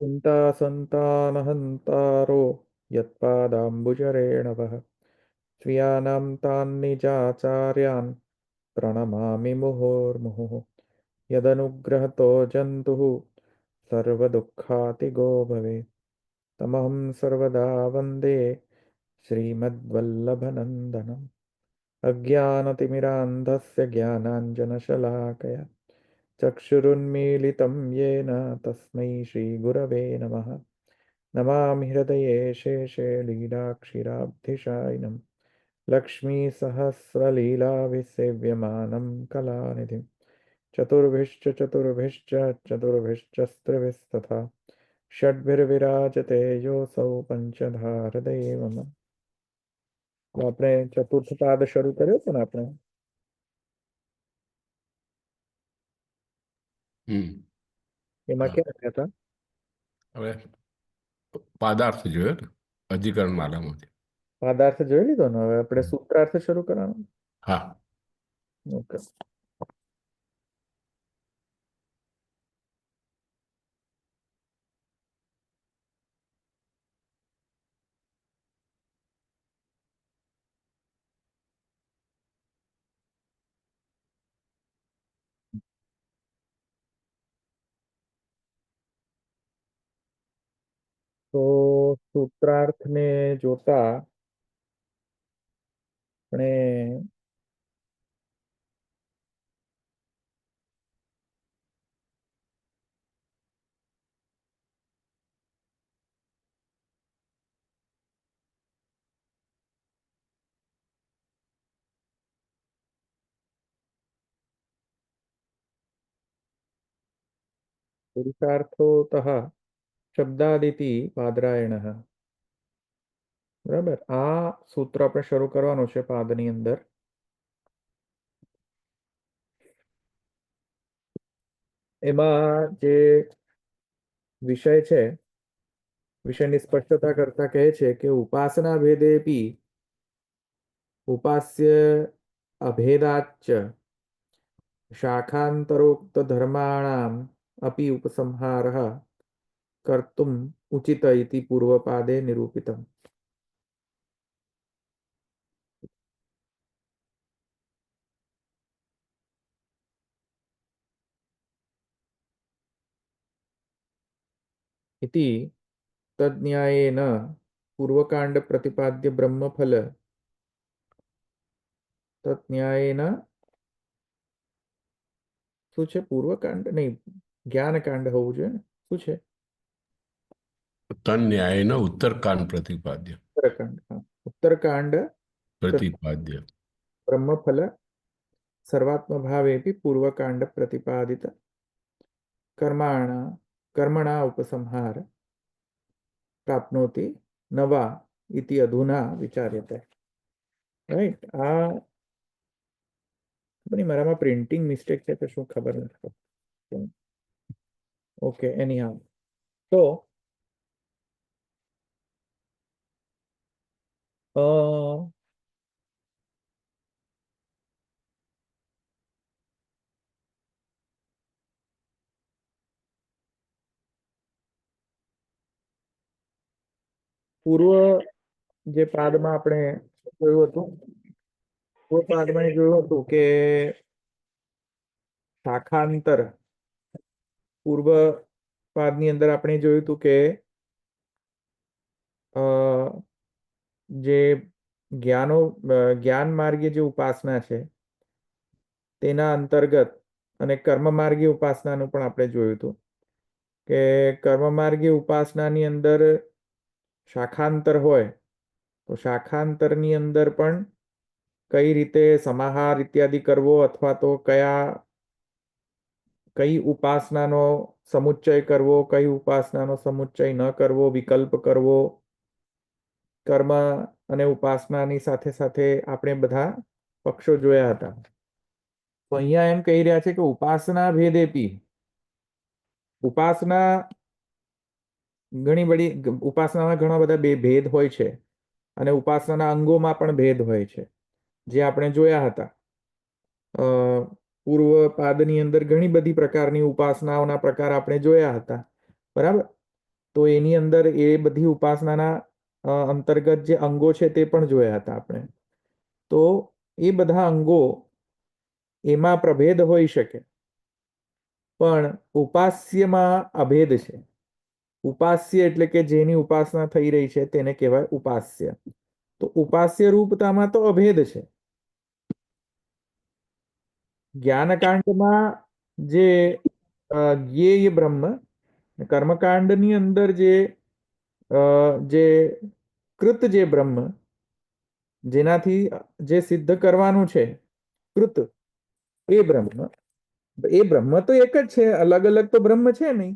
चिन्तासन्तानहन्तारो यत्पादाम्बुजरेणवः स्वीयानां तान् निजाचार्यान् प्रणमामि मुहुर्मुहुः यदनुग्रहतो जन्तुः सर्वदुःखातिगो भवेत् तमहं सर्वदा वन्दे श्रीमद्वल्लभनन्दनम् अज्ञानतिमिरान्धस्य ज्ञानाञ्जनशलाकया चक्षुरुन्मीलितं येन तस्मै श्रीगुरवे नमः नमामि हृदये शेषे लीलाक्षीराब्धिशायिनं लक्ष्मीसहस्रलीलाभिसेव्यमानं कलानिधिं चतुर्भिश्च चतुर्भिश्च चतुर्भिश्चस्त्रिभिस्तथा षड्भिर्विराजते योऽसौ पंचधारदैवम। તો આપણે ચતુર્થ પાદ શરૂ કર્યો હતો ને આપણે એમાં હા. ક્યાં હતા? હવે પાદાર્થ જોયો ને અધિકરણ માલામાંથી. પાદાર્થ જોઈ લીધો ને, હવે આપણે સૂત્રાર્થ શરૂ કરવાનો. હા. ઓકે. તો સૂત્રાર્થને જોતા આપણે પુરુષાર્થોતઃ શબ્દાદિતિ પાદરાયણઃ. બરાબર, આ સૂત્ર આપણે શરૂ કરવાનું છે પાદની અંદર. એમાં જે વિષય છે, વિષયની સ્પષ્ટતા કરતા કહે છે કે ઉપાસના ભેદેપી ઉપાસ્ય અભેદાચ્ચ શાખાંતરોક્ત ધર્માણામ અપि ઉપસંહારઃ કર્તુમ ઉચિત ઇતિ પૂર્વપાદે નિરૂપિતમ. इति तज्ज्ञायेन पूर्वकांड प्रतिपाद्य ब्रह्मफल तज्ज्ञायेन શું છે? પૂર્વકાંડ નહીં, જ્ઞાનકાંડ હોવું જોઈએ ને. શું છે? તન્યાયન ઉત્તરકાંડ પ્રતિપાદ્ય. ઉત્તરકાંડ. હા, ઉત્તરકાંડ પ્રતિપાદ્ય ब्रह्मफल सर्वात्म भावेपि पूर्वकांड प्रतिपादित कर्मणा उपसंहार प्राप्नोति नवा इति अधुना विचार्यते. राइट. આ બની મારામાં પ્રિન્ટિંગ મિસ્ટેક છે તો શું ખબર નથી. Okay, any how. તો પૂર્વ જે પાદમાં આપણે જોયું હતું, પૂર્વ પાદમાં જોયું હતું કે શાખાંતર, પૂર્વ પાદની અંદર આપણે જોયું હતું કે જે જ્ઞાન માર્ગીય જે ઉપાસના છે તેના અંતર્ગત અને કર્મ માર્ગીય ઉપાસનાનું પણ આપણે જોયું હતું કે કર્મ માર્ગીય ઉપાસનાની અંદર શાખાંતર હોય તો શાખાંતરની અંદર પણ કઈ રીતે સમાહાર ઇત્યાદિ કરવો, અથવા તો કઈ ઉપાસનાનો સમુચ્ચય કરવો, કઈ ઉપાસનાનો સમુચ્ચય ન કરવો, વિકલ્પ કરવો, કર્મ અને ઉપાસનાની સાથે સાથે આપણે બધા પક્ષો જોયા હતા. તો અહીંયા એમ કહી રહ્યા છે કે ઉપાસના ભેદેપી, ઉપાસના ઘણી બધી, ઉપાસનામાં ઘણા બધા ભેદ હોય છે અને ઉપાસનાના અંગોમાં પણ ભેદ હોય છે, જે આપણે જોયા હતા. પૂર્વ પાદની અંદર ઘણી બધી પ્રકારની ઉપાસનાઓના પ્રકાર આપણે જોયા હતા. બરાબર. તો એની અંદર એ બધી ઉપાસનાના અંતર્ગત જે અંગો છે તે પણ જોયા હતા આપણે. તો એ બધા અંગો એમાં પ્રભેદ હોઈ શકે, પણ ઉપાસ્યમાં અભેદ છે. ઉપાસ્ય એટલે કે જેની ઉપાસના થઈ રહી છે તેને કહેવાય ઉપાસ્ય. તો ઉપાસ્ય રૂપતામાં તો અભેદ છે. જ્ઞાનકાંડમાં જે જ્ઞેય બ્રહ્મ, કર્મકાંડની અંદર જે કૃત જે બ્રહ્મ, જેનાથી જે સિદ્ધ કરવાનું છે કૃત, એ બ્રહ્મ તો એક જ છે, અલગ અલગ તો બ્રહ્મ છે નહીં.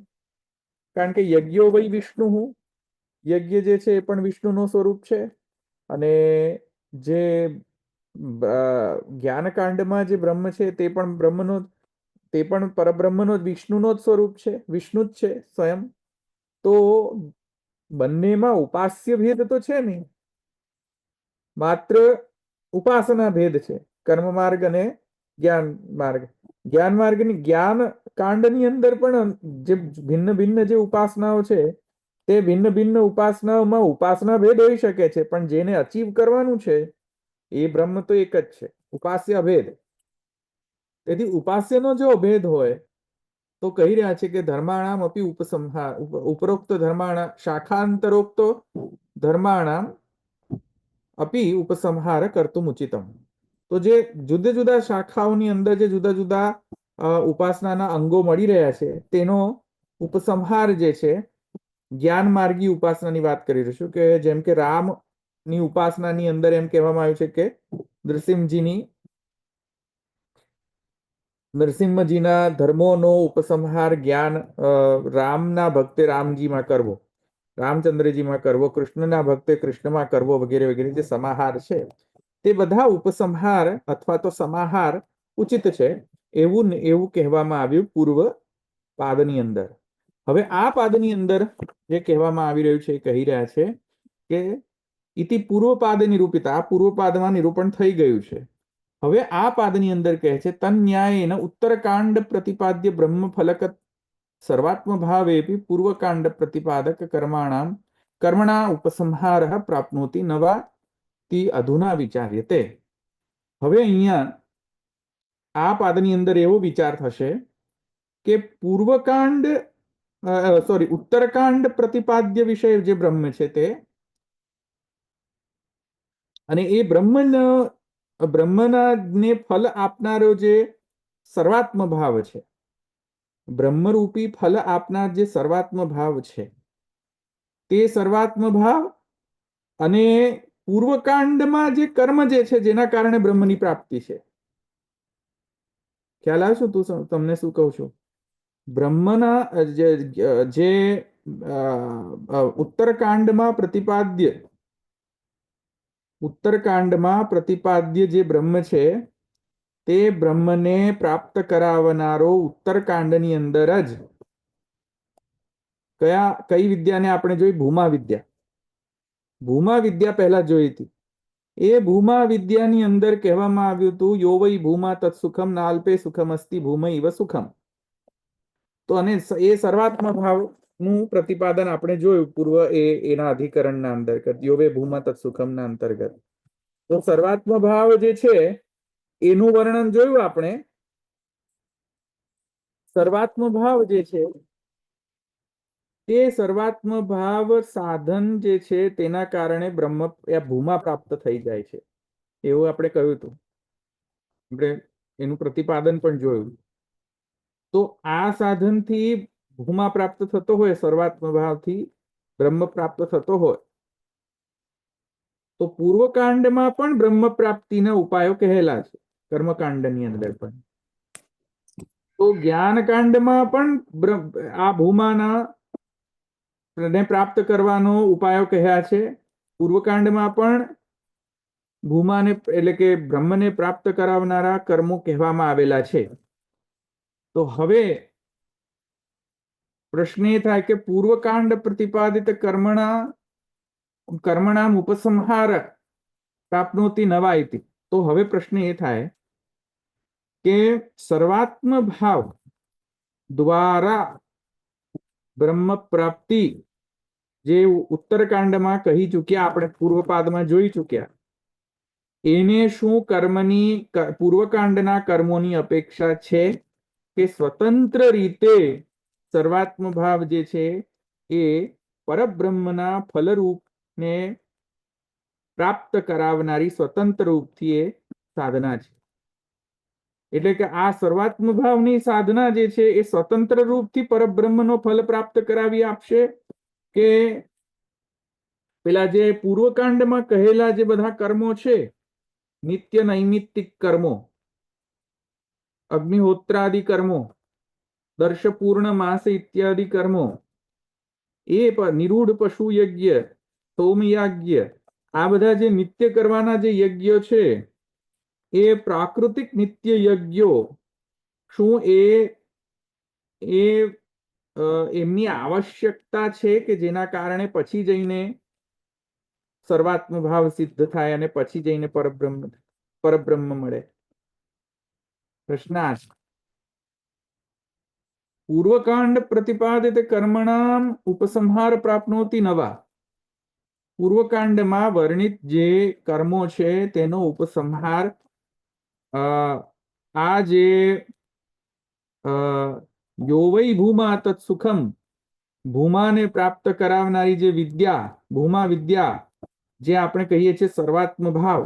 કારણ કે યજ્ઞો વૈ વિષ્ણુ, યજ્ઞ જે છે એ પણ વિષ્ણુનું સ્વરૂપ છે. અને જે જ્ઞાનકાંડમાં જે બ્રહ્મ છે તે પણ તે પણ પરબ્રહ્મનો જ, વિષ્ણુનો જ સ્વરૂપ છે, વિષ્ણુ જ છે સ્વયં. તો બંનેમાં ઉપાસ્ય ભેદ તો છે નહીં, માત્ર ઉપાસના ભેદ છે, કર્મ માર્ગ અને જ્ઞાન માર્ગ. જ્ઞાન માર્ગની જ્ઞાન કાંડની અંદર પણ જે ભિન્ન ભિન્ન જે ઉપાસનાઓ છે તે ભિન્ન ભિન્ન ઉપાસનાઓમાં ઉપાસના ભેદ હોઈ શકે છે, પણ જેને અચીવ કરવાનું છે એ બ્રહ્મ તો એક જ છે, ઉપાસ્ય અભેદ. તેથી ઉપાસ્યનો જો અભેદ હોય તો કહી રહ્યા છે કે ધર્માણામ અપી ઉપસંહાર, ઉપરોક્ત ધર્માણા શાખાંતરોક્ત ધર્માણામ અપી ઉપસંહાર કરતું ઉચિતમ. તો જે જુદા જુદા શાખાઓની અંદર જે જુદા જુદા ઉપાસનાના અંગો મળી રહ્યા છે તેનો ઉપસંહાર જે છે, જ્ઞાન માર્ગી ઉપાસનાની વાત કરી રહીશું. કે જેમ કે રામની ઉપાસનાની અંદર એમ કહેવામાં આવ્યું છે કે નરસિંહજીના ધર્મોનો ઉપસંહાર જ્ઞાન રામના ભક્તે રામજીમાં કરવો, રામચંદ્રજીમાં કરવો, કૃષ્ણના ભક્તે કૃષ્ણમાં કરવો, વગેરે વગેરે જે સમાહાર છે તે બધા ઉપસંહાર અથવા તો સમાહાર ઉચિત છે, એવું કહેવામાં આવ્યું પૂર્વ પાદની અંદર. હવે આ પાદની અંદર જે કહેવામાં આવી રહ્યું છે એ કહી રહ્યા છે કે ઇતિ પૂર્વપાદ નિરૂપિત, આ પૂર્વપાદમાં નિરૂપણ થઈ ગયું છે. હવે આ પાદની અંદર કહે છે તન્યાયેન ઉત્તરકાંડ પ્રતિપાદ્ય બ્રહ્મ ફલક સર્વાત્મ ભાવેપી પૂર્વકાંડ પ્રતિપાદક કર્મણા ઉપસંહાર પ્રાપ્નોતિ નવા તિ અધુના વિચાર્યતે. હવે અહીંયા આ પાદની અંદર એવો વિચાર થશે કે ઉત્તરકાંડ પ્રતિપાદ્ય વિષય જે બ્રહ્મ છે તે, અને એ બ્રહ્મના ને ફલ આપનારો જે સર્વાત્મ ભાવ છે, બ્રહ્મરૂપી ફલ આપનાર જે સર્વાત્મ ભાવ છે તે સર્વાત્મ ભાવ અને પૂર્વકાંડમાં જે કર્મ જે છે જેના કારણે બ્રહ્મની પ્રાપ્તિ છે. ખ્યાલ આવશું તમને શું કહું છું? બ્રહ્મના જે ઉત્તરકાંડમાં પ્રતિપાદ્ય જે બ્રહ્મ છે તે બ્રહ્મને પ્રાપ્ત કરાવનારો ઉત્તરકાંડની અંદર જ કઈ વિદ્યાને આપણે જોઈ? ભૂમા વિદ્યા. ભૂમા વિદ્યા પહેલા જોઈ હતી. એ ભૂમા વિદ્યાની અંદર કહેવામાં આવ્યું હતું યો વૈ ભૂમા તત્સુખમ નાલ્પે સુખમ અસ્તિ ભૂમૈ ઇવ સુખમ. તો અને એ સર્વાત્મ ભાવનું પ્રતિપાદન આપણે જોયું પૂર્વ એના અધિકરણના અંતર્ગત, યો વૈ ભૂમા તત્સુખમના અંતર્ગત. તો સર્વાત્મ ભાવ જે છે એનું વર્ણન જોયું આપણે. સર્વાત્મ ભાવ જે છે તે સર્વાત્મ ભાવ સાધન જે છે તેના કારણે બ્રહ્મ ભૂમા પ્રાપ્ત થઈ જાય છે એવું આપણે કહ્યું હતું. આપણે એનું પ્રતિપાદન પણ જોયું. તો આ સાધનથી ભૂમા પ્રાપ્ત થતો હોય, સર્વાત્મ ભાવથી બ્રહ્મ પ્રાપ્ત થતો હોય, તો પૂર્વકાંડમાં પણ બ્રહ્મ પ્રાપ્તિના ઉપાયો કહેલા છે, કર્મકાંડની અંદર પણ. તો જ્ઞાનકાંડમાં પણ આ ભૂમાના ને પ્રાપ્ત કરવાનો ઉપાયો કહ્યા છે. પૂર્વકાંડમાં પણ ભૂમાને એટલે કે બ્રહ્મને પ્રાપ્ત કરાવનારા કર્મો કહેવામાં આવેલા છે. તો હવે પ્રશ્ન એ થાય કે પૂર્વકાંડ પ્રતિપાદિત કર્મણામ ઉપસંહાર પ્રાપ્નોતિ નવા ઇતિ. તો હવે પ્રશ્ન એ થાય કે સર્વાત્મ ભાવ દ્વારા બ્રહ્મ પ્રાપ્તિ જે ઉત્તરકાંડમાં કહી ચૂક્યા, આપણે પૂર્વપાદમાં જોઈ ચૂક્યા, એને શું કર્મની પૂર્વકાંડના કર્મોની અપેક્ષા છે કે સ્વતંત્ર રીતે સર્વાત્મ ભાવ જે છે એ પરબ્રહ્મના ફલરૂપને પ્રાપ્ત કરાવનારી સ્વતંત્ર રૂપથી એ સાધના છે. એટલે કે આ સર્વાત્મ ભાવની સાધના જે છે એ સ્વતંત્ર રૂપથી પરબ્રહ્મનો ફલ પ્રાપ્ત કરાવી આપશે, કે પેલા જે પૂર્વકાંડમાં કહેલા જે બધા કર્મો છે, નિત્ય નૈમિત્તિક કર્મો, અગ્નિહોત્રાદિ કર્મો, દર્શપૂર્ણ માસ ઇત્યાદિ કર્મો, એ નિરૂઢ પશુ યજ્ઞ, સોમયાજ્ઞ, આ બધા જે નિત્ય કરવાના જે યજ્ઞો છે એ પ્રાકૃતિક નિત્ય યજ્ઞો શું એમની આવશ્યકતા છે કે જેના કારણે પછી જઈને સર્વાત્મ ભાવ સિદ્ધ થાય અને પછી જઈને પરબ્રહ્મ મળે? પ્રશ્નાર્થ. પૂર્વકાંડ પ્રતિપાદિત કર્મણામ ઉપસંહાર પ્રાપ્નોતિ નવા. પૂર્વકાંડમાં વર્ણિત જે કર્મો છે તેનો ઉપસંહાર આ જે યો વૈ ભૂમા તત્સુખમ, ભૂમાને પ્રાપ્ત કરાવનારી જે વિદ્યા, ભૂમા વિદ્યા, જે આપણે કહીએ છીએ સર્વાત્મ ભાવ,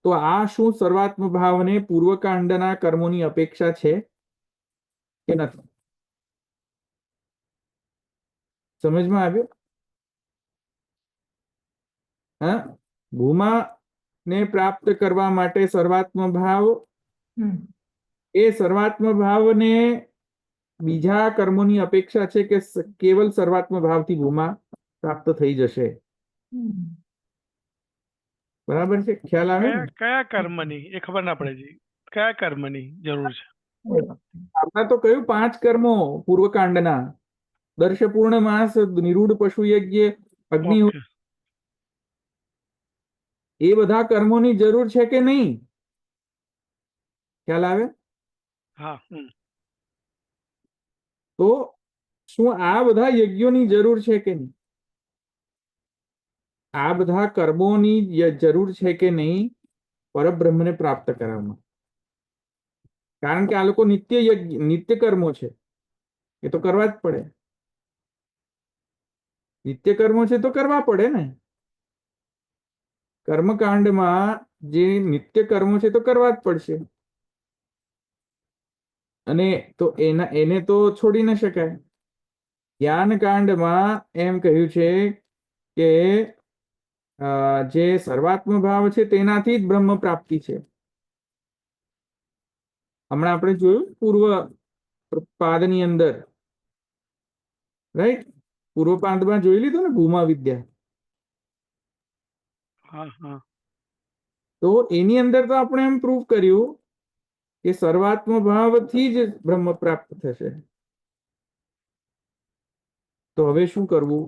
તો આ શું સર્વાત્મ ભાવને પૂર્વકાંડના કર્મોની અપેક્ષા છે કે નથી? સમજમાં આવ્યું? હા, ભૂમા ને પ્રાપ્ત કરવા માટે સર્વાત્મ ભાવ, એ સર્વાત્મ ભાવને બીજા કર્મોની અપેક્ષા છે કે કેવલ સર્વાત્મ ભાવથી ભૂમા પ્રાપ્ત થઈ જશે? બરાબર છે? ખ્યાલ આવે ને? કયા કર્મની એ ખબર ના પડે જી, કયા કર્મની જરૂર છે? આપણે તો કહ્યું 5 કર્મો પૂર્વકાંડના: દર્શપૂર્ણ માસ, નિરૂઢ પશુ યજ્ઞ, અગ્નિ, ઓકે. એ બધા કર્મોની જરૂર છે કે નહીં? ખ્યાલ આવે? હા. તો શું આ બધા યજ્ઞોની જરૂર છે કે નહીં? આ બધા કર્મોની જરૂર છે કે નહીં પરબ્રહ્મને પ્રાપ્ત કરવામાં? કારણ કે આ લોકો નિત્ય યજ્ઞ, નિત્ય કર્મો છે, એ તો કરવા જ પડે. નિત્ય કર્મો છે તો કરવા પડે ને. કર્મકાંડમાં જે નિત્ય કર્મો છે તો કરવા જ પડશે, અને તો એને તો છોડી ન શકાય. જ્ઞાનકાંડમાં એમ કહ્યું છે કે જે સર્વાત્મ ભાવ છે તેનાથી જ બ્રહ્મ પ્રાપ્તિ છે. હમણાં આપણે જોયું પૂર્વ પાદની અંદર, રાઈટ? પૂર્વ પાદમાં જોઈ લીધું ને ભૂમા વિદ્યા. તો એની અંદર તો આપણે એમ પ્રૂવ કર્યું કે સર્વાત્મ ભાવથી જ બ્રહ્મ પ્રાપ્ત થશે. તો હવે શું કરવું?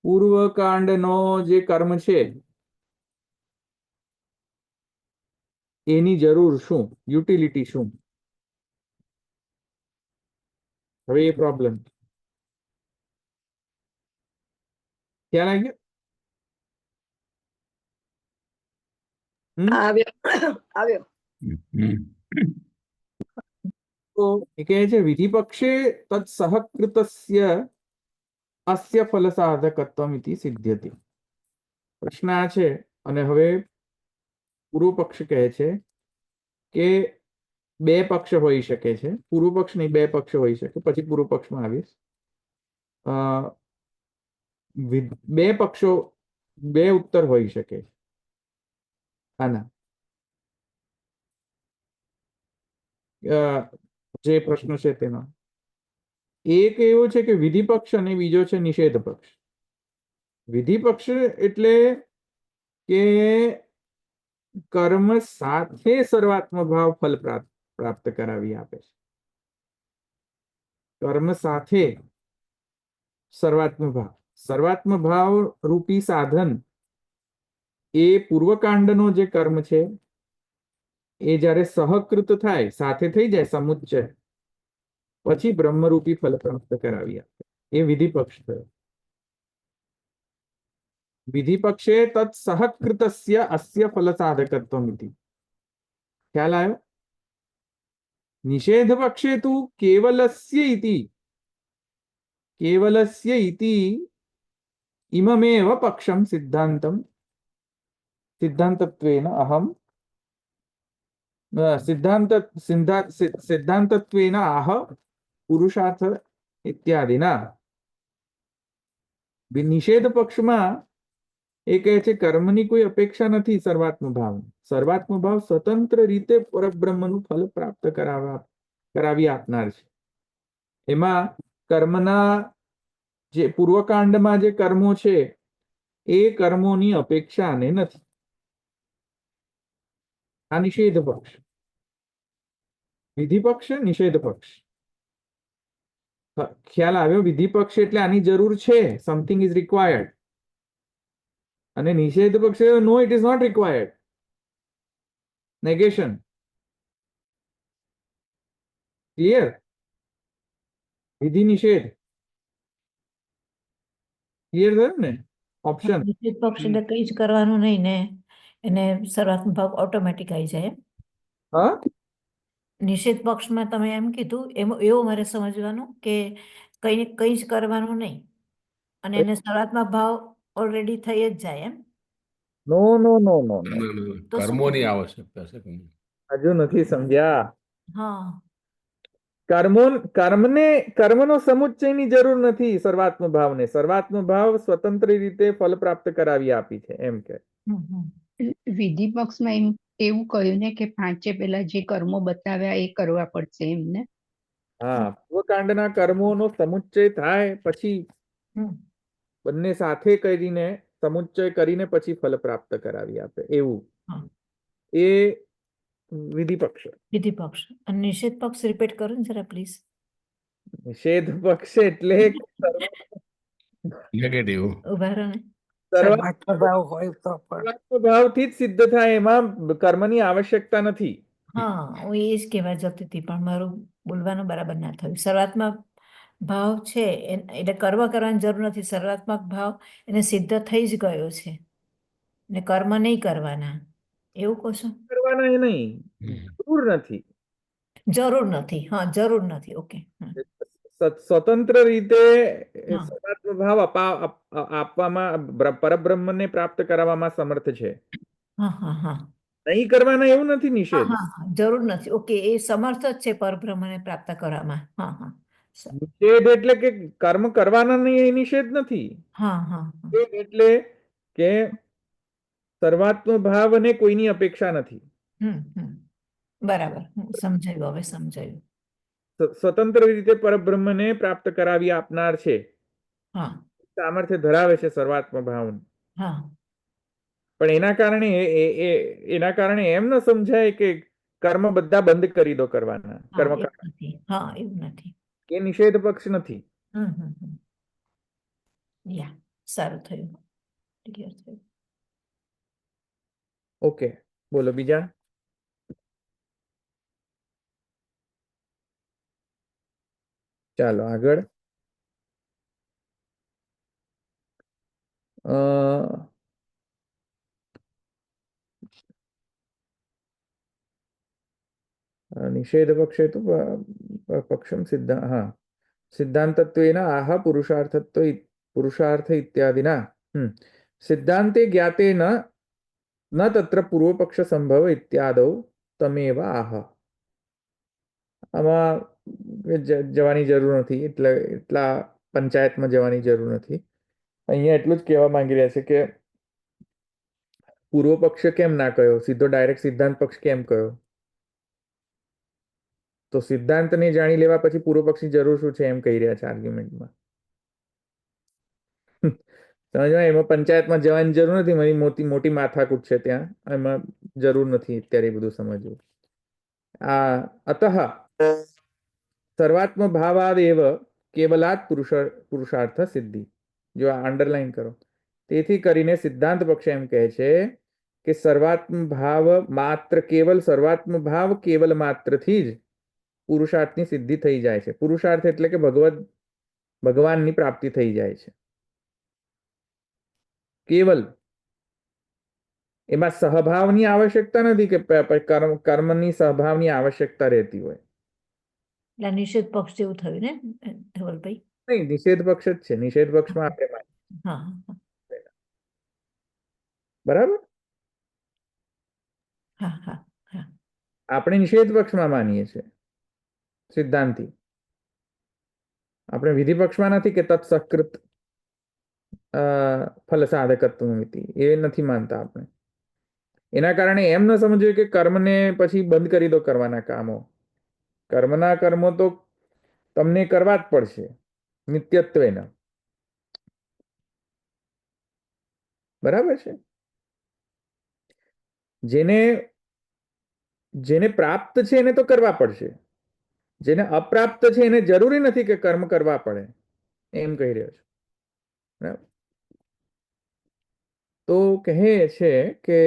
પૂર્વકાંડનો જે કર્મ છે એની જરૂર શું, યુટિલિટી શું? હવે એ પ્રોબ્લેમ ખ્યાલ આવી ગયો? તો એ કહે છે વિધિ પક્ષે તત્ સહકૃતસ્ય અસ્ય ફલ સાધકત્વમ ઇતિ સિદ્ધ્યતિ. પ્રશ્ન આ છે, અને હવે પૂર્વ પક્ષ કહે છે કે 2 પક્ષ હોઈ શકે છે. પૂર્વ પક્ષ નહીં, 2 પક્ષ હોઈ શકે, પછી પૂર્વ પક્ષમાં આવીશ. 2 પક્ષો, 2 ઉત્તર હોઈ શકે આના. જે પ્રશ્ન છે તેનો એક એવો છે કે વિધિ પક્ષ અને બીજો છે નિષેધ પક્ષ. વિધિ પક્ષ એટલે કે કર્મ સાથે સર્વાત્મ ભાવ ફલ પ્રાપ્ત કરાવી આપે છે. કર્મ સાથે સર્વાત્મ ભાવ રૂપી સાધન એ પૂર્વકાંડનો જે કર્મ છે એ જ્યારે સહકૃત થાય, સાથે થઈ જાય, સમુચ્ચય, પછી બ્રહ્મરૂપી ફલ પ્રાપ્ત કરાવી આપે. એ વિધિ પક્ષ થયો. વિધિ પક્ષે તત્ સહકૃતસ્ય અસ્ય ફલ સાધકત્વમિતિ. ખ્યાલ આવ્યો? નિષેધ પક્ષે તુ કેવલસ્ય ઇતિ કેવલસ્ય ઇતિ ઇમમેવ પક્ષમ સિદ્ધાંતત્વેન અહમ સિદ્ધાંતત્વેન આહ પુરુષાર્થ ઇત્યાદિના. નિષેધ પક્ષમાં એ કહે છે કર્મની કોઈ અપેક્ષા નથી. સર્વાત્મ ભાવ સ્વતંત્ર રીતે પરબ્રહ્મનું ફલ પ્રાપ્ત કરાવી આપનાર છે. એમાં કર્મના જે પૂર્વકાંડમાં જે કર્મો છે એ કર્મોની અપેક્ષા આને નથી. આ નિષેધ પક્ષ. વિધિ પક્ષ, નિષેધ પક્ષ. ખ્યાલ આવ્યો? વિધિ પક્ષ એટલે આની જરૂર છે, સમથિંગ ઇઝ રિક્વાયર્ડ. અને નિષેધ પક્ષ નો, it is not required. Negation. Clear? વિધિ નિષેધ ક્લિયર થયું ને? ઓપ્શન. નિષેધ પક્ષ એટલે કંઈ જ કરવાનું નહીં ને એને સર્વાત્મ ભાવ ઓટોમેટિક આવી જાય એમ? હા, નિષેધ પક્ષમાં તમે એમ કીધું એવું મારે સમજવાનું કે કંઈ જ કરવાનું નહીં અને એને સર્વાત્મ ભાવ ઓલરેડી થઈ જ જાય એમ? નો નો નો નો નો. તો શું કર્મોની કરવું? આવશ્યકતા છે. હજુ નથી સમજ્યા. હા, કર્મનો સમુચ્ચયની જરૂર નથી સર્વાત્મ ભાવને. સર્વાત્મ ભાવ સ્વતંત્ર રીતે ફલ પ્રાપ્ત કરાવી આપી છે એમ કે. વિધિ પક્ષમાં એમ એવું કહ્યું ને કે પાંચે પેલા જે કર્મો બતાવ્યા એ કરવા પડશે એમને. હા, પૂર્વકાંડના કર્મોનો સમુચ્ચય થાય પછી બંને સાથે કરીને સમુચ્ચય કરીને પછી ફલ પ્રાપ્ત કરાવી આપે એવું. હા. એ વિધિ પક્ષ. વિધિ પક્ષ. અને નિષેધ પક્ષ રિપીટ કરો ને જરા પ્લીઝ. નિષેધ પક્ષ એટલે નેગેટિવ. ઉભા રહો ને. સર્વાત્મ ભાવથી જ સિદ્ધ થાય. એમાં કર્મની આવશ્યકતા નથી. હા, હું એ જ કહેવા જતી હતી પણ મારું બોલવાનું બરાબર ના થયું. સર્વાત્મક ભાવ છે એટલે કર્મ કરવાની જરૂર નથી. સર્વાત્મક ભાવ એને સિદ્ધ થઈ જ ગયો છે ને કર્મ નહીં કરવાના એવું કહો છો? કરવાના એ નહીં, જરૂર નથી. જરૂર નથી. હા, જરૂર નથી. ઓકે. સ્વતંત્ર રીતે હા. સર્વાત્મ ભાવ આપવામાં પરબ્રહ્મને પ્રાપ્ત કરાવવામાં સમર્થ છે. હા હા હા નહીં કરવાના એવું નથી હા નિષેધ. હા હા, જરૂર નથી. ઓકે, એ સમર્થ જ છે પરબ્રહ્મને પ્રાપ્ત કરવામાં. હા હા નિષેધ એટલે કે કર્મ કરવાના નહીં એ નિષેધ નથી. હા હા હા નિષેધ એટલે કે સર્વાત્મ ભાવ અને કોઈની અપેક્ષા નથી. બરાબર. સમજાયું, હવે સમજાયું. સ્વતંત્ર રીતે પરબ્રહ્મને પ્રાપ્ત કરાવી આપનાર છે. હા સામર્થ્ય ધરાવે છે સર્વાત્મ ભાવ. હા પણ એના કારણે એમ ન સમજાય કે કર્મ બધા બંધ કરી દો કરવાના. હા, કર્મ એવું નથી. હા, એવું નથી. એ નિષેધ પક્ષ નથી. યા, સારું થયું. ક્લિયર થયું. ઓકે, બોલો બીજા. ચાલો આગળ. નિષેધ પક્ષે તો પક્ષમ સિદ્ધાંતત્વેન આહ પુરુષાર્થ ઇત્યાદિના. સિદ્ધાંતે જ્ઞાતેન ન તત્ર પૂર્વપક્ષ સંભવ ઇત્યાદૌ તમેવ આહ. આમાં જવાની જરૂર નથી. એટલા પંચાયતમાં જવાની જરૂર નથી. અહીંયા એટલું જ કહેવા માંગી રહ્યા છે કે પૂર્વ પક્ષ કેમ ના કહ્યો, સીધો ડાયરેક્ટ સિદ્ધાંત પક્ષ કેમ કહ્યો? તો સિદ્ધાંતને જાણી લેવા પછી પૂર્વ પક્ષની જરૂર શું છે એમ કહી રહ્યા છે આર્ગ્યુમેન્ટમાં. સમજમાં? એમાં પંચાયતમાં જવાની જરૂર નથી. મારી મોટી માથાકૂટ છે ત્યાં. એમાં જરૂર નથી અત્યારે એ બધું સમજવું. અતઃ સર્વાત્મ ભાવાદેવ કેવલાત પુરુષાર્થ સિદ્ધિ. જો આ અંડરલાઈન કરો. તેથી કરીને સિદ્ધાંત પક્ષ એમ કહે છે કે સર્વાત્મ ભાવ માત્ર કેવલ સર્વાત્મ ભાવ કેવલ માત્રથી જ પુરુષાર્થની સિદ્ધિ થઈ જાય છે. પુરુષાર્થ એટલે કે ભગવાનની પ્રાપ્તિ થઈ જાય છે. કેવલ એમાં સહભાવની આવશ્યકતા નથી કે કર્મની સહભાવની આવશ્યકતા રહેતી હોય. એટલે આ નિષેધ પક્ષ જેવું થયું ને ધવલભાઈ? નહીં, નિષેધ પક્ષ જ છે. નિષેધ પક્ષમાં આપણે માનીએ. હા હા બરાબર, હા હા હા આપણે નિષેધ પક્ષમાં માનીએ છીએ સિદ્ધાંતિ. આપણે વિધિ પક્ષમાં નથી કે તત્સકૃત ફલ સાધકત્વમ ઇતિ, એ નથી માનતા આપણે. એના કારણે એમ ન સમજ્યું કે કર્મને પછી બંધ કરી દો કરવાના કામો. કર્મના કર્મો તો તમને કરવા જ પડશે નિત્યત્વેના. બરાબર છે. જેને પ્રાપ્ત છે એને તો કરવા પડશે, જેને અપ્રાપ્ત છે એને જરૂરી નથી કે કર્મ કરવા પડે, એમ કહી રહ્યો છું. બરાબર. તો કહે છે કે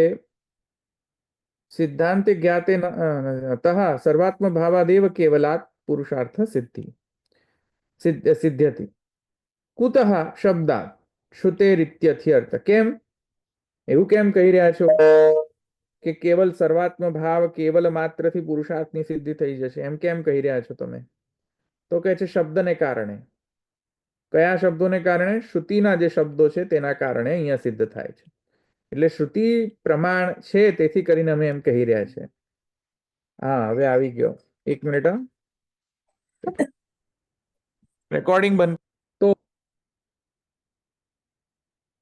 સિદ્ધાંતે જ્ઞાતે અતઃ સર્વાત્મ ભાવાદેવ કેવલાત પુરુષાર્થ સિદ્ધ્યતિ કુતઃ શબ્દાત શ્રુતેરિત્યર્થ. કેમ એવું કેમ કહી રહ્યા છો કે કેવલ સર્વાત્મ ભાવ કેવલ માત્રથી પુરુષાર્થની સિદ્ધિ થઈ જશે, એમ કેમ કહી રહ્યા છો તમે? તો કહે છે શબ્દને કારણે. કયા શબ્દોને કારણે? શ્રુતિના જે શબ્દો છે તેના કારણે અહીંયા સિદ્ધ થાય છે. એટલે શ્રુતિ પ્રમાણ છે, તેથી કરીને અમે એમ કહી રહ્યા છે. હા, હવે આવી ગયો. 1 મિનિટ. રેકોર્ડિંગ બંધ.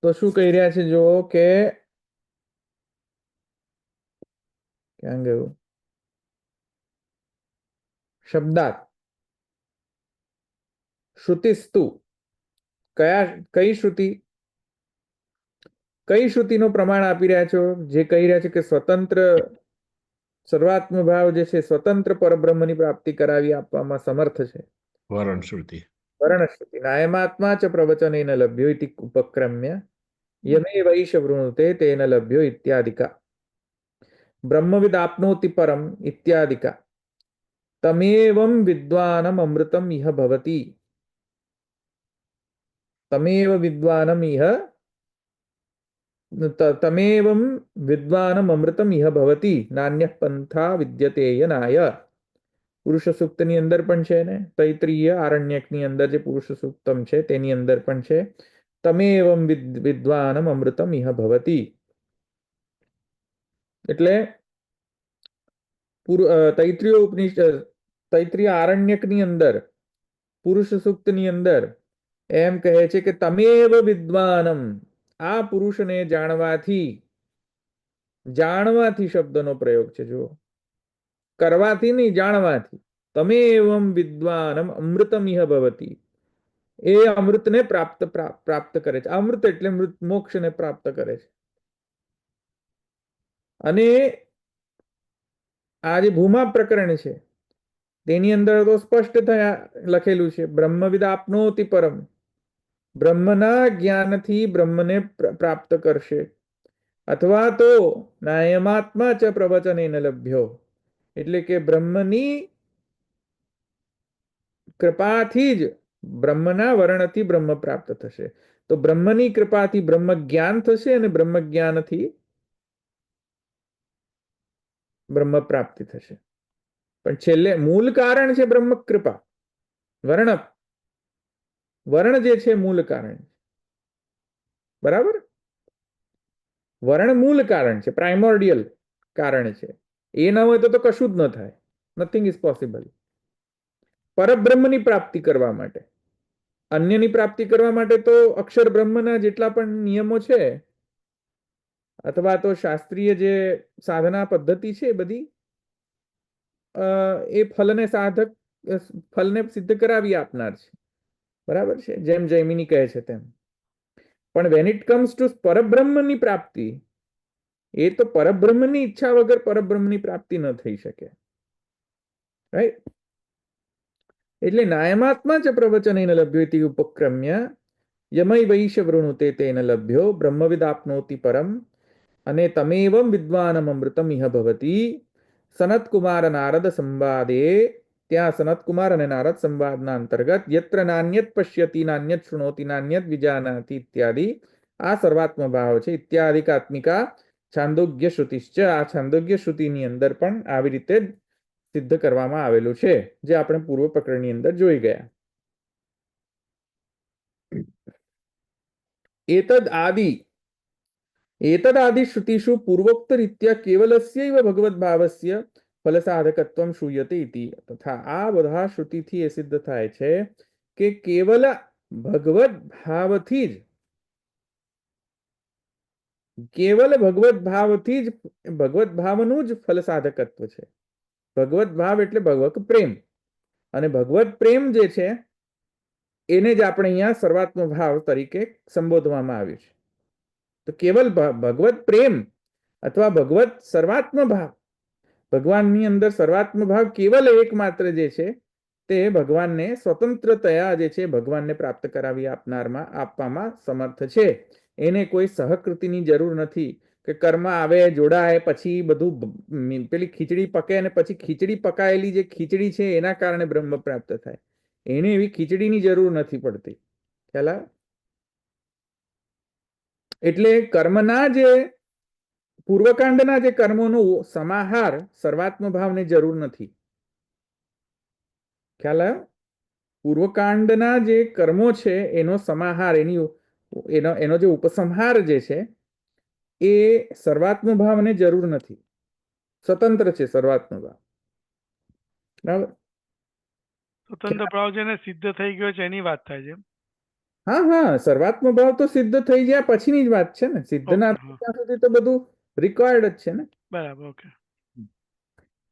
તો શું કહી રહ્યા છે? જો કે ક્યાં ગયું? શબ્દાત શ્રુતિસ્તુ. કઈ શ્રુતિનો પ્રમાણ આપી રહ્યા છો? જે કહી રહ્યા છે કે સ્વતંત્ર સર્વાત્મ ભાવ જે છે સ્વતંત્ર પરબ્રહ્મની પ્રાપ્તિ કરાવી આપવામાં સમર્થ છે. વર્ણશ્રુતિ. વર્ણશ્રુતિ. નાયમાત્મા ચ પ્રવચનેન લભ્યો ઇતિ ઉપક્રમ્ય યમે વૈશ વૃણુતે તેન લભ્યો ઇત્યાદિકા બ્રહ્મવિદ આપનોતિ પરમ ઇત્યાદિકા તમેવં વિદ્વાનમ અમૃતમ ઇહ ભવતિ. તમેવ વિદ્વાનમ અમૃતમ ઇહ ભવતિ નાન્યઃ પંથા વિદ્યતે યનાય. પુરુષ સૂક્તની અંદર પણ છે ને તૈત્રીય આરણ્યકની અંદર જે પુરુષ સૂક્તમ છે તેની અંદર પણ છે તમેવં વિદ્વાનમ અમૃતમ ઇહ ભવતિ. એટલે તૈત્રીય આરણ્યકની અંદર પુરુષ સૂક્તની અંદર એમ કહે છે કે તમેવ વિદ્વાનમ, આ પુરુષને જાણવાથી શબ્દનો પ્રયોગ છે. જો કરવાથી નહીં, જાણવાથી. તમેવં વિદ્વાનમ અમૃતમ ઇહ ભવતિ, એ અમૃતને પ્રાપ્ત કરે છે. અમૃત એટલે મૃત, મોક્ષને પ્રાપ્ત કરે છે. અને આ જે ભૂમા પ્રકરણ છે તેની અંદર તો સ્પષ્ટ લખેલું છે બ્રહ્મવિદ આપનોતિ પરમ, બ્રહ્મના જ્ઞાનથી બ્રહ્મને પ્રાપ્ત કરશે. અથવા તો નાયમાત્મા ચ પ્રવચનેન લભ્યો, એટલે કે બ્રહ્મની કૃપાથી જ બ્રહ્મના વર્ણથી બ્રહ્મ પ્રાપ્ત થશે. તો બ્રહ્મની કૃપાથી બ્રહ્મ જ્ઞાન થશે અને બ્રહ્મ જ્ઞાનથી બ્રહ્મ પ્રાપ્તિ થશે. પણ છેલ્લે મૂળ કારણ છે બ્રહ્મ કૃપા. વર્ણ જે છે મૂળ કારણ છે. બરાબર? વર્ણ મૂળ કારણ છે, પ્રાઇમોર્ડિયલ કારણ છે. એ ન હોય તો કશું જ ન થાય. Nothing is possible. પરબ્રહ્મની પ્રાપ્તિ કરવા માટે, અન્યની પ્રાપ્તિ કરવા માટે તો અક્ષર બ્રહ્મના જેટલા પણ નિયમો છે અથવા તો શાસ્ત્રીય જે સાધના પદ્ધતિ છે બધી એ ફલને સિદ્ધ કરાવી આપનાર છે. બરાબર છે? જેમ જૈમિની કહે છે તેમ. પણ વેન ઇટ કમ્સ ટુ પરબ્રહ્મની પ્રાપ્તિ, એ તો પરબ્રહ્મની ઈચ્છા વગર પરબ્રહ્મની પ્રાપ્તિ ન થઈ શકે. રાઈટ? એટલે નાયમાત્મા ચ પ્રવચનેન લભ્યો ઇતિ ઉપક્રમ્ય યમય વૈશ વૃણુતે તેન લભ્યો બ્રહ્મવિદ આપનોતિ પરમ અને તમેવં વિદ્વાનમ અમૃતમ ઇહ ભવતિ સનતકુમાર નારદ સંવાદે ત્યાં સનતકુમાર અને નારદ સંવાદના અંતર્ગત યત્ર નાન્યત પશ્યતિ નાન્યત શૃણોતિ નાન્યત વિજાનાતિ ઇત્યાદિ આ સર્વાત્મ ભાવ છે. ઇત્યાદિકાત્મિકા છાંદોગ્ય શ્રુતિશ્ચ, આ છાંદોગ્ય શ્રુતિની અંદર પણ આવી રીતે સિદ્ધ કરવામાં આવેલું છે, જે આપણે પૂર્વ પ્રકરણની અંદર જોઈ ગયા. એતદાદિ શ્રુતિષુ પૂર્વોક્ત રીત્યા કેવલસ્યૈવ ભગવદ્ભાવસ્ય ફલસાધકત્વમ શ્રૂયતે ઇતિ. તથા આ બધા શ્રુતિથી એ સિદ્ધ થાય છે કે કેવલ ભગવદ ભાવથી જ ભગવત ભાવનું જ ફલ સાધકત્વ છે. ભગવત ભાવ એટલે ભગવત પ્રેમ, અને ભગવત પ્રેમ જે છે એને જ આપણે અહીંયા સર્વાત્મ ભાવ તરીકે સંબોધવામાં આવ્યું છે. તો કેવલ ભગવત પ્રેમ અથવા ભગવત સર્વાત્મ ભાવ, ભગવાનની અંદર સર્વાત્મ ભાવ કેવલ એકમાત્ર જે છે તે ભગવાનને સ્વતંત્રતયા જે છે ભગવાનને પ્રાપ્ત કરાવી આપવામાં સમર્થ છે. એને કોઈ સહકૃતિની જરૂર નથી કે કર્મ આવે, જોડાય, પછી બધું પેલી ખીચડી પકે અને પછી ખીચડી પકાયેલી જે ખીચડી છે એના કારણે બ્રહ્મ પ્રાપ્ત થાય. એને એવી ખીચડીની જરૂર નથી પડતી. ખ્યાલ આવે? એટલે કર્મના જે પૂર્વકાંડના જે કર્મોનો સમાહાર સર્વાત્મ ભાવને જરૂર નથી. ખ્યાલ આવ્યો? પૂર્વકાંડના જે કર્મો છે એનો સમાહાર, એનો જે ઉપસંહાર જે છે એ સર્વાત્મ ભાવને જરૂર નથી. સ્વતંત્ર છે સર્વાત્મ ભાવ. બરાબર? સ્વતંત્ર ભાવ જેને સિદ્ધ થઈ ગયો છે એની વાત થાય છે. હા, સર્વાત્મ ભાવ તો સિદ્ધ થઈ ગયા પછીની જ વાત છે ને. સિદ્ધ ના Okay, હા. ત્યાં સુધી તો બધું રિક્વાયર્ડ જ છે ને. બરાબર, ઓકે.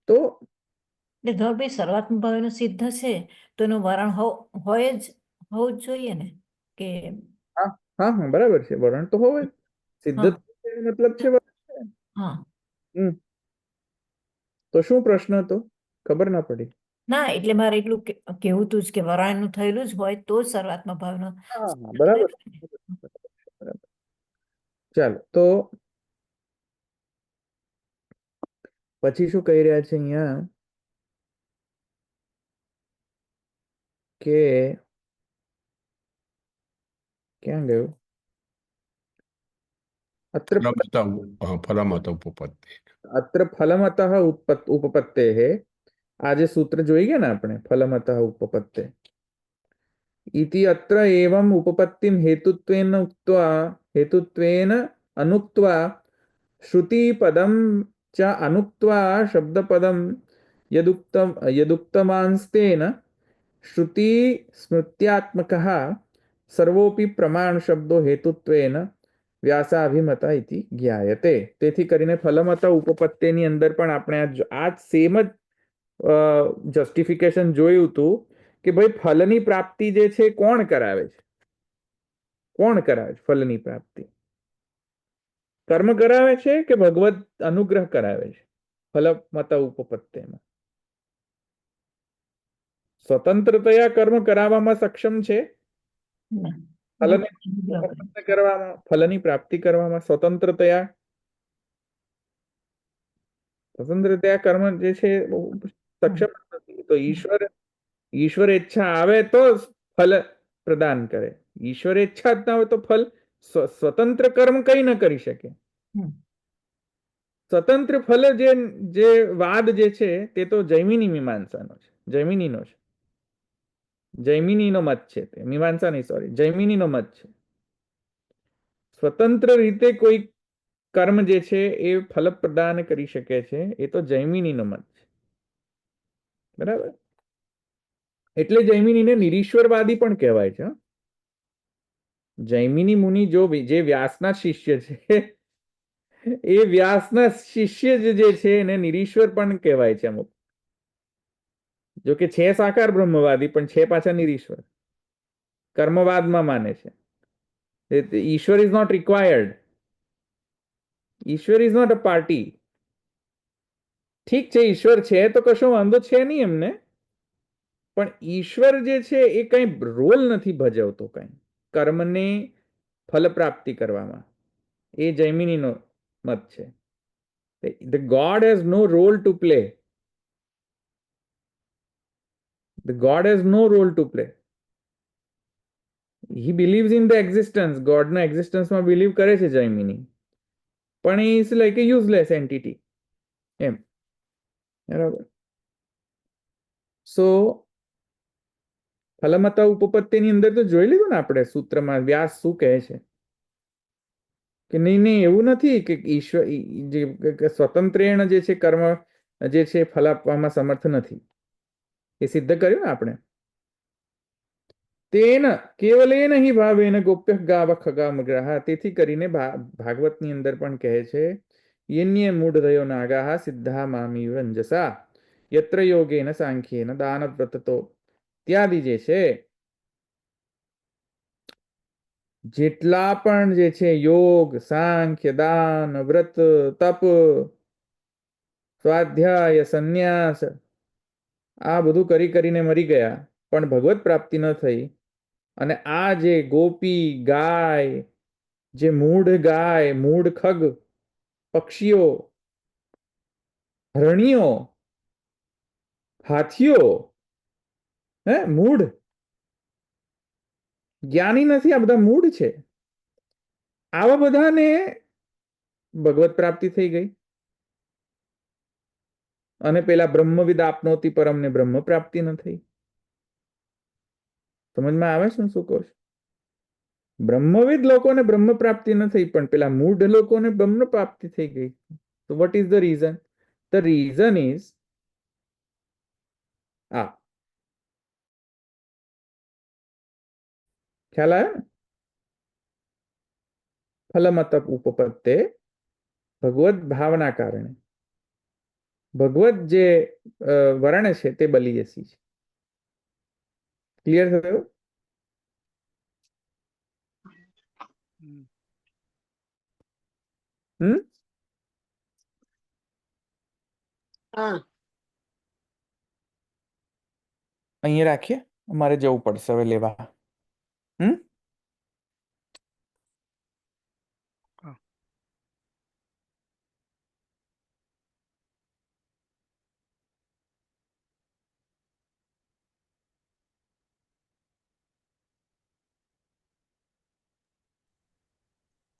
તો એટલે ધવલભાઈ સર્વાત્મ ભાવ એનો સિદ્ધ છે તો એનું વરણ હોય જ હોવું જ જોઈએ ને કે હા, બરાબર છે. વરણ તો હોવે. સિદ્ધ હા. મતલબ છે વરણ છે. હા તો શું પ્રશ્ન હતો? ખબર ના પડી. ના, એટલે મારે એટલું કેવું હતું જ કે વરાણનું થયેલું જ હોય તો જ સર્વાત્મ ભાવનો હા, બરાબર. ચાલો, તો પછી શું કહી રહ્યા છે અહીંયા કે ક્યાં ગયું? અત્ર ફલમત ઉપપત્તિ. ફલમતઃ ઉપપત્તેઃ. આ જે સૂત્ર જોઈ ગયા ને આપણે, ફલમતઃ ઉપપત્તે इति अत्र एवं उपपत्तिं हेतुत्वेन अनुक्त्वा श्रुतिपदं च अनुक्त्वा शब्दपदं यदुक्तमांस्तेन श्रुति स्मृत्यात्मकः सर्वोपि प्रमाण शब्दो हेतुत्वेन व्यासाभिमत इति ज्ञायते. તેથી કરીને ફલમત ઉપપત્તિની અંદર પણ આપણે આ સેમ જ જસ્ટિફિકેશન જોયું હતું કે ભાઈ ફલની પ્રાપ્તિ જે છે કોણ કરાવે છે? કોણ કરાવે છે ફલની પ્રાપ્તિ? કર્મ કરાવે છે કે ભગવદ અનુગ્રહ કરાવે છે? ફલમત ઉપપત્તિમાં સ્વતંત્રતયા કર્મ કરાવવામાં સક્ષમ છે? ફલની પ્રાપ્તિ કરવામાં સ્વતંત્રતયા કર્મ જે છે સક્ષમ નથી. તો ઈશ્વર ઈચ્છા આવે તો ફલ પ્રદાન કરે. ઈશ્વર ઈચ્છા જ ના હોય તો ફલ સ્વતંત્ર કર્મ કઈ ન કરી શકે. સ્વતંત્ર ફલ જે વાદ જે છે તે તો જૈમિની મીમાંસાનો છે, જૈમિનીનો છે. જૈમિનીનો મત છે તે, મીમાંસા નહીં, સોરી, જૈમિનીનો મત છે. સ્વતંત્ર રીતે કોઈ કર્મ જે છે એ ફલ પ્રદાન કરી શકે છે, એ તો જૈમિનીનો મત છે. બરાબર? એટલે જૈમિનીને નિરીશ્વરવાદી પણ કહેવાય છે. જૈમિની મુનિ જે વ્યાસના શિષ્ય છે એ વ્યાસના શિષ્ય જે છે એને નિરીશ્વર પણ કહેવાય છે અમુક. જો કે છે સાકાર બ્રહ્મવાદી પણ છે પાછા નિરીશ્વર. કર્મવાદમાં માને છે. ઈશ્વર ઇઝ નોટ રિક્વાયર્ડ. ઈશ્વર ઇઝ નોટ અ પાર્ટી. ઠીક છે, ઈશ્વર છે તો કશો વાંધો છે નહીં એમને, પણ ઈશ્વર જે છે એ કઈ રોલ નથી ભજવતો કઈ કર્મની ફલ પ્રાપ્તિ કરવામાં. એ જૈમિનીનો મત છે. The God has no role to play. The God has no role to play. He believes in the existence. God ના existence માં believe કરે છે જૈમિની. પણ he is like a useless entity. એમ. બરાબર. So ફલમતા ઉપપત્તિની અંદર તો જોઈ લીધું ને આપણે સૂત્રમાં વ્યાસ શું કહે છે કે નહીં એવું નથી કે ઈશ્વર જે સ્વતંત્રેણ જે છે કર્મ જે છે ફલ આપવામાં સમર્થ નથી. એ સિદ્ધ કર્યું ને આપણે. તેન કેવલેન હિ ભાવેન ગોપ્ય ગાવ ખગા મગ્રહ. તેથી કરીને ભાગવતની અંદર પણ કહે છે યન્ય મૂઢધયો નાગાહ સિદ્ધા મામી વંજસા યત્ર યોગેન સાંખ્યેન દાનવ્રતતો ત્યાદિ જે છે જેટલા પણ જે છે યોગ સાંખ્ય દાન વ્રત તપ સ્વાધ્યાય સંન્યાસ આ બધું કરી કરીને મરી ગયા પણ ભગવત પ્રાપ્તિ ન થઈ. અને આ જે ગોપી ગાય જે મૂઢ ગાય મૂઢ ખગ પક્ષીઓ હરણીઓ હાથીઓ મૂઢ જ્ઞાની નથી, આ બધા મૂઢ છે. આવા બધાને ભગવત પ્રાપ્તિ થઈ ગઈ. અને પેલા બ્રહ્મવિદ આપનોતી પરમને બ્રહ્મ પ્રાપ્તિ ન થઈ. સમજમાં આવે છે શું કહું છું? બ્રહ્મવિદ લોકોને બ્રહ્મ પ્રાપ્તિ ન થઈ પણ પેલા મૂઢ લોકોને બ્રહ્મ પ્રાપ્તિ થઈ ગઈ. So what is the reason? The reason is ખ્યાલ આવ્યો ને? ફલમત ઉપપત્તે ભગવત ભાવના કારણે ભગવત જે વર્ણ છે તે બલિયસી છે. ક્લિયર થયું? અહીંયા રાખીએ, અમારે જવું પડશે હવે લેવા.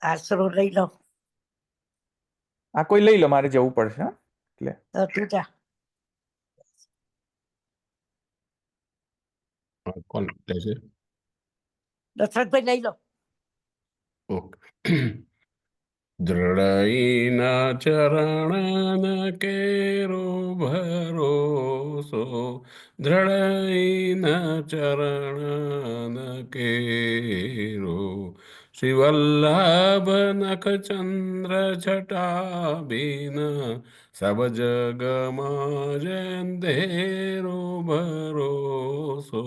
આશરો લઈ લો. આ કોઈ લઈ લો, મારે જવું પડશે. એટલે તું જા. કોણ લેશે? દશરથભાઈ લઈ લો. ઓકે. દ્રઢઈના ચરણ કેરો ભરોસો, દ્રઢઈના ચરણ કેરો, શ્રી વલ્લભ નખ ચંદ્ર છટાબીન, સબ જગમાં જંધેરો ભરોસો,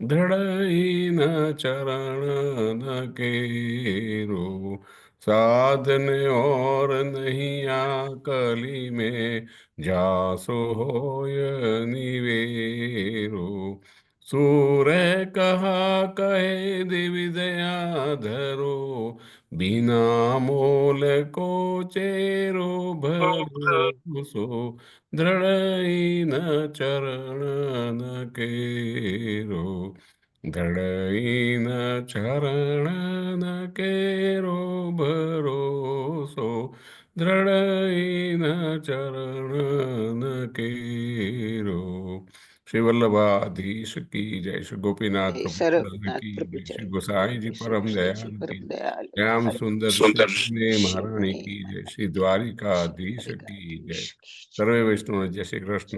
દ્રઢઈના ચરણ કેરો, साधन और नहीं आकली में जासो होय निवेरो, सूर कहा कहे दिविदया धरो, बिना मोल को चेरो भरोसो, दृढ़ न चरण न केरो, दृढ़ न चरण न केरो भरोसो, दृढ़ न चरण न केरो. श्री वल्लभाधीश की जय. श्री गोपीनाथ प्रभु की जय. श्री गोसाई जी परम दयाल की, श्याम सुंदर महारानी की जय. श्री द्वारिकाधीश की जय. सर्वे वैष्णव जय श्री कृष्ण.